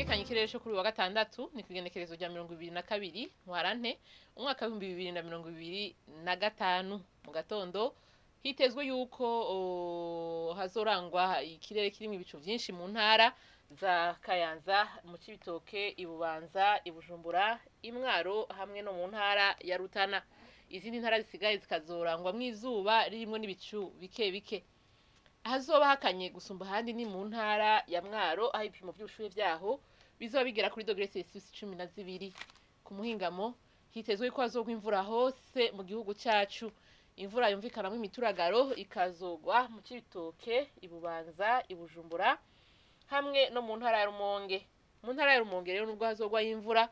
ategekanye ikirere cyo kuri wa gatandatu ni kwigenekerezo rya 22 ntwarante umwaka wa 2025 mu gatondo hitezwe yuko hazorangwa ikirere kirimo ibicu byinshi mu ntara za Kayanza, mu Cibitoke, Ibubanza, Ibujumbura, Imwaro hamwe no mu ntara ya Rutana. Izindi ntara zisigaye zikazorangwa mwizuba ririmo n'ibicu bike bike. Hazoba hakanye gusumba handi ni mu ntara ya Mwaro aho ibipimo by'ubushuhe byaho bizoba bigera kuri dogere Celsius 12. Ku muhingamo hitezwe ko hazogwa imvura hose mu gihugu cyacu. Imvura yumvikanamo imituragaro ikazogwa mu Cibitoke, Ibubanza, Ibujumbura hamwe no mu ntara ya Rumonge. Mu ntara ya Rumonge rero nubwo hazogwa imvura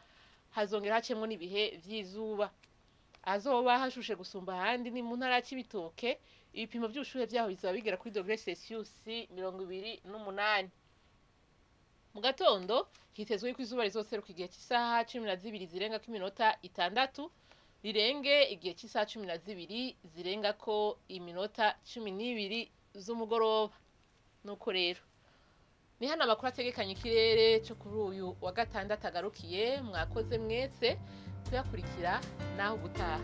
hazongera hacemwo n'ibihe vy'izuba. Azoba hashushe gusumba handi ni mu ntara ya Cibitoke, ibipimo by'ubushuhe byaho bizaba bigera kuri dogere Celsius 28. Mu gatondo hitezwe ko izuba rizoseruka igihe cy'isaha 12 zirenga ko iminota 6 rirenge igihe cy'isaha 12 zirenga ko iminota 12 z'umugoroba. Nuko rero ni hano amakuru ategekanye ikirere cyo kuri uyu wa gatandatu agarukiye. Mwakoze mwese kuyakurikira naho gutaha.